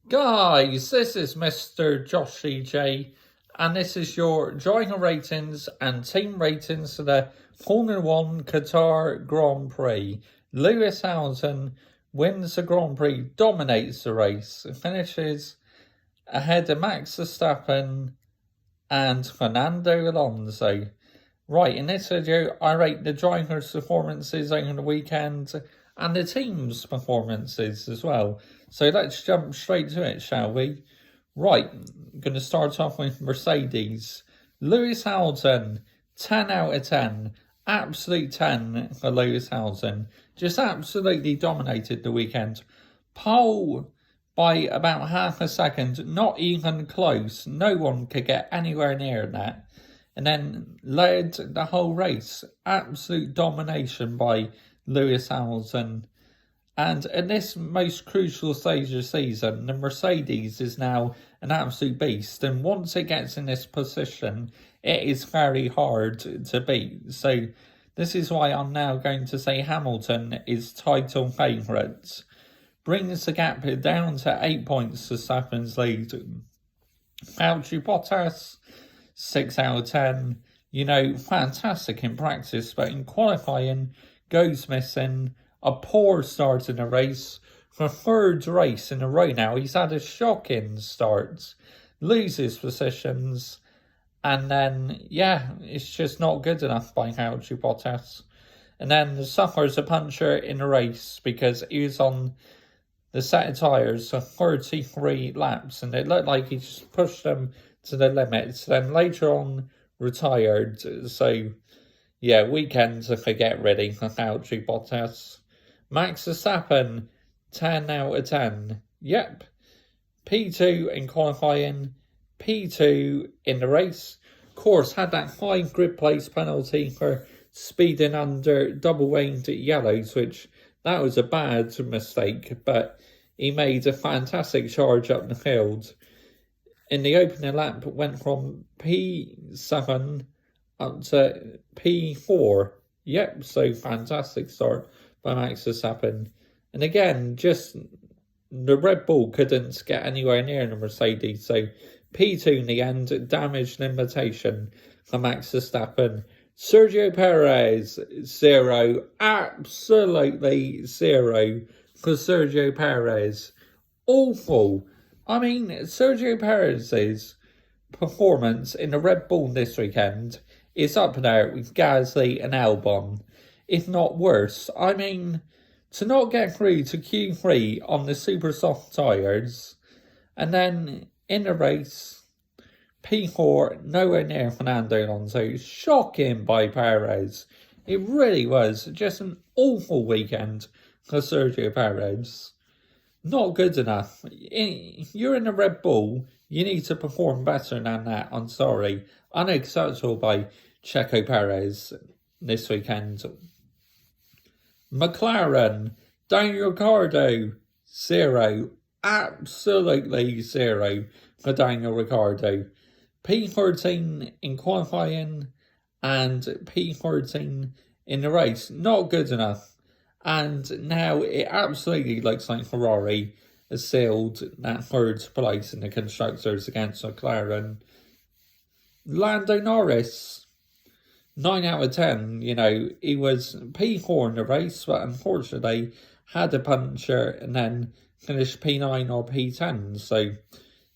Guys, this is Mr. Joshy J, and this is your driver ratings and team ratings for the Formula 1 Qatar Grand Prix. Lewis Hamilton wins the Grand Prix, dominates the race, finishes ahead of Max Verstappen and Fernando Alonso. Right, in this video, I rate the drivers' performances over the weekend and the team's performances as well. So let's jump straight to it, shall we? Right, I'm going to start off with Mercedes. Lewis Hamilton, 10 out of 10. Absolute 10 for Lewis Hamilton. Just absolutely dominated the weekend. Pole by about half a second, not even close. No one could get anywhere near that. And then led the whole race. Absolute domination by Lewis Hamilton. And in this most crucial stage of the season, the Mercedes is now an absolute beast. And once it gets in this position, it is very hard to beat. So this is why I'm now going to say Hamilton is title favourite. Brings the gap down to 8 points to Verstappen's lead. Valtteri Bottas, 6 out of 10. You know, fantastic in practice, but in qualifying, goes missing. A poor start in the race. For third race in a row now, he's had a shocking start. Loses positions. And then, yeah, it's just not good enough by Valtteri Bottas. And then suffers a puncture in the race because he was on the set of tyres for 33 laps. And it looked like he just pushed them to the limits. Then later on, retired. So, yeah, weekend to forget really for Valtteri Bottas. Max Verstappen, 10 out of 10. Yep. P2 in qualifying, P2 in the race. Of course, had that high grid place penalty for speeding under double winged yellows, which that was a bad mistake, but he made a fantastic charge up the field. In the opening lap, went from P7 up to P4. Yep, so fantastic start by Max Verstappen. And again, just the Red Bull couldn't get anywhere near the Mercedes. So P2 in the end, damaged limitation for Max Verstappen. Sergio Perez, 0. Absolutely 0 for Sergio Perez. Awful. I mean, Sergio Perez's performance in the Red Bull this weekend is up there with Gasly and Albon, if not worse. I mean, to not get through to Q3 on the super soft tyres, and then in the race, P4 nowhere near Fernando Alonso. Shocking by Perez. It really was just an awful weekend for Sergio Perez. Not good enough. If you're in a Red Bull, you need to perform better than that. I'm sorry. Unacceptable by Checo Perez this weekend. McLaren, Daniel Ricciardo, 0. Absolutely 0 for Daniel Ricciardo. P13 in qualifying and P13 in the race. Not good enough. And now it absolutely looks like Ferrari has sealed that third place in the Constructors against McLaren. Lando Norris, 9 out of 10. You know, he was P4 in the race, but unfortunately had a puncture and then finished P9 or P10. So,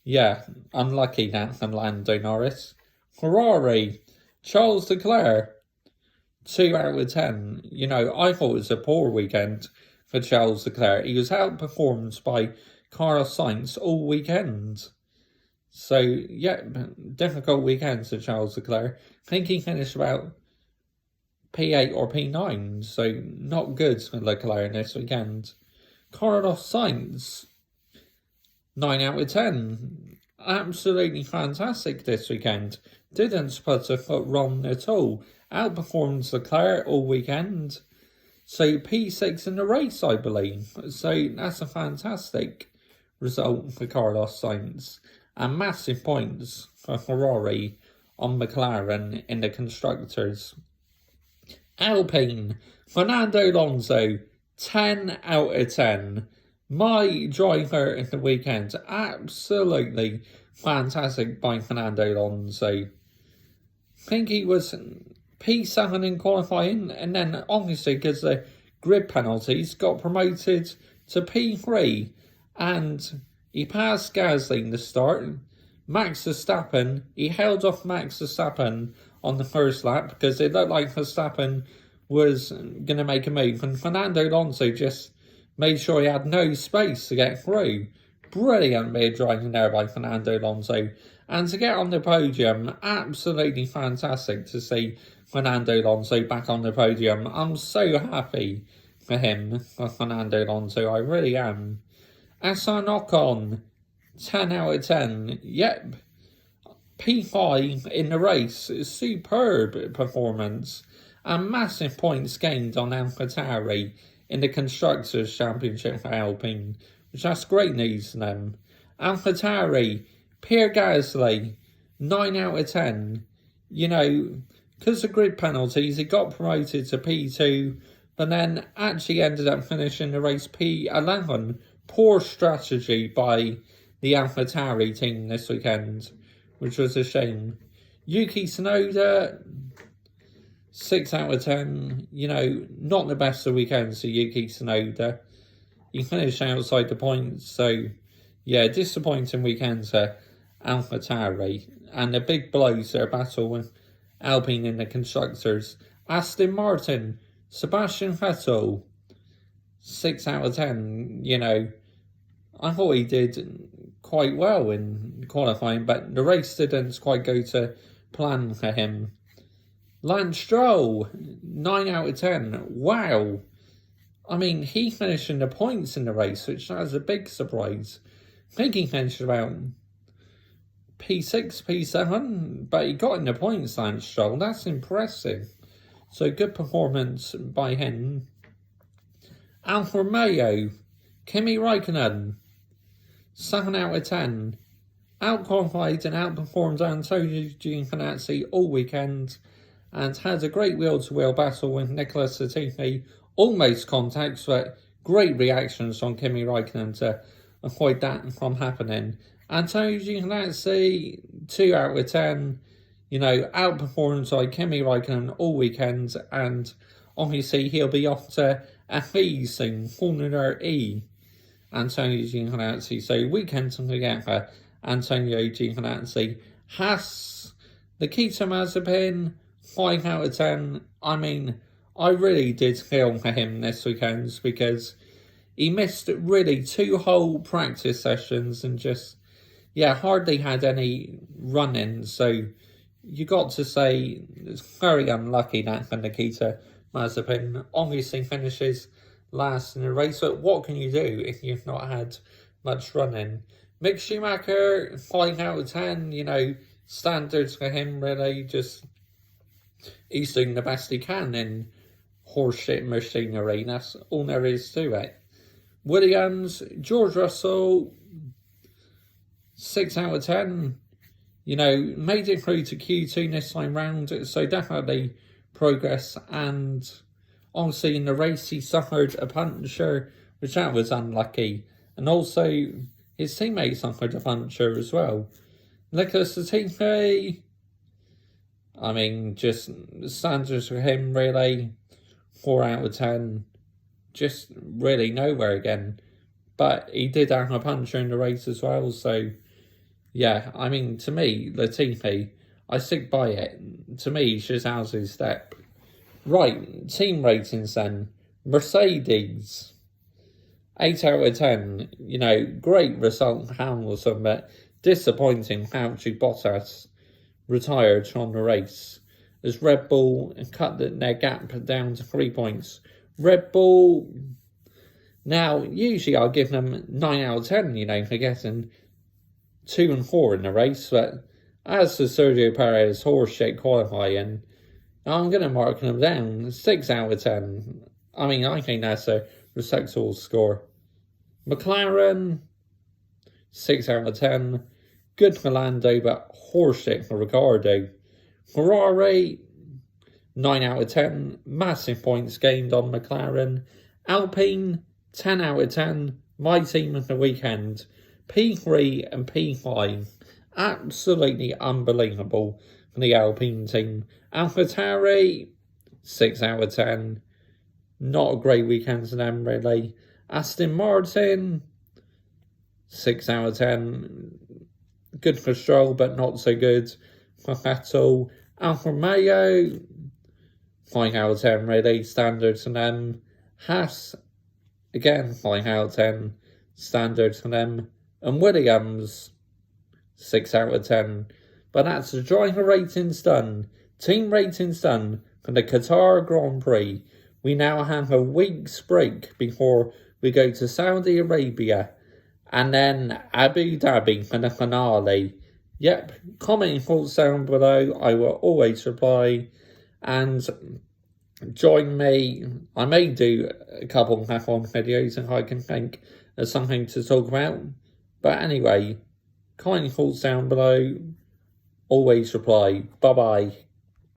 yeah, unlucky that for Lando Norris. Ferrari, Charles Leclerc, 2 out of 10. You know, I thought it was a poor weekend for Charles Leclerc. He was outperformed by Carlos Sainz all weekend. So, yeah, difficult weekend for Charles Leclerc. I think he finished about P8 or P9, so not good for Leclerc this weekend. Carlos Sainz, 9 out of 10. Absolutely fantastic this weekend. Didn't put a foot wrong at all. Outperformed Leclerc all weekend. So P6 in the race, I believe. So that's a fantastic result for Carlos Sainz. And massive points for Ferrari on McLaren in the Constructors. Alpine, Fernando Alonso, 10 out of 10. My driver in the weekend, absolutely fantastic by Fernando Alonso. I think he was P7 in qualifying, and then obviously because the grid penalties got promoted to P3, and he passed Gasly in the start. Max Verstappen, he held off Max Verstappen on the first lap because it looked like Verstappen was going to make a move, and Fernando Alonso just made sure he had no space to get through. Brilliant bit of driving there by Fernando Alonso. And to get on the podium, absolutely fantastic to see Fernando Alonso back on the podium. I'm so happy for him, for Fernando Alonso, I really am. Aston Ocon, 10 out of 10. Yep, P5 in the race. Superb performance. And massive points gained on AlphaTauri in the Constructors' Championship for Alpine, which that's great news for them. AlphaTauri, Pierre Gasly, 9 out of 10. You know, because of grid penalties, he got promoted to P2, but then actually ended up finishing the race P11. Poor strategy by the AlphaTauri team this weekend, which was a shame. Yuki Tsunoda, 6 out of 10. You know, not the best of weekends for Yuki Tsunoda. He finished outside the points, so yeah, disappointing weekend for AlphaTauri. And a big blow to their battle with Alpine in the Constructors. Aston Martin, Sebastian Vettel, 6 out of 10. You know, I thought he did quite well in qualifying, but the race didn't quite go to plan for him. Lance Stroll, 9 out of 10. Wow. I mean, he finished in the points in the race, which was a big surprise. I think he finished about P6, P7, but he got in the points, Lance Stroll. That's impressive. So good performance by him. Alfa Romeo, Kimi Raikkonen, 7 out of 10. Out-qualified and outperformed Antonio Giovinazzi all weekend, and had a great wheel-to-wheel battle with Nicholas Latifi. Almost contacts, but great reactions from Kimi Raikkonen to avoid that from happening. Antonio Giovinazzi, 2 out of 10. You know, outperformed by Kimi Raikkonen all weekend, and obviously he'll be off to FE soon, Formula E. Antonio Giovinazzi. So weekend to get for Antonio Giovinazzi. Haas, Nikita Mazepin, 5 out of 10. I mean, I really did feel for him this weekend because he missed really 2 whole practice sessions and just, yeah, hardly had any run-ins. So you got to say it's very unlucky that for Nikita Mazepin. Obviously finishes last in the race, but what can you do if you've not had much running? Mick Schumacher, 5 out of 10, you know, standards for him really, just he's doing the best he can in horseshit machinery, that's all there is to it. Williams, George Russell, 6 out of 10, you know, made it through to Q2 this time round, so definitely progress. And obviously in the race he suffered a puncture, which that was unlucky, and also his teammate suffered a puncture as well. Nicholas Latifi, I mean, just standards for him really, 4 out of 10, just really nowhere again. But he did have a puncture in the race as well, so yeah, I mean, to me, Latifi, I stick by it. To me, Shazaz's step. Right, team ratings then. Mercedes, 8 out of 10. You know, great result for Hamilton, but disappointing how Bottas retired from the race, as Red Bull cut their gap down to 3 points. Red Bull, now, usually I'll give them 9 out of 10, you know, for getting 2 and 4 in the race, but as for Sergio Perez horseshit qualifying, I'm going to mark them down 6 out of 10. I mean, I think that's a respectable score. McLaren, 6 out of 10. Good for Lando, but horseshit for Ricciardo. Ferrari, 9 out of 10. Massive points gained on McLaren. Alpine, 10 out of 10. my team of the weekend, P3 and P5. Absolutely unbelievable for the Alpine team. AlphaTauri, 6 out of 10. Not a great weekend for them, really. Aston Martin, 6 out of 10. Good for Stroll, but not so good for Vettel. Alfa Romeo, 5 out of 10, really. Standard for them. Haas, again, 5 out of 10. Standard for them. And Williams, 6 out of 10. But that's the driver ratings done. Team ratings done for the Qatar Grand Prix. We now have a week's break before we go to Saudi Arabia and then Abu Dhabi for the finale. Yep, comment your thoughts down below. I will always reply. And join me. I may do a couple of F1 videos if I can think of something to talk about. But anyway, comment your thoughts down below. Always reply. Bye-bye.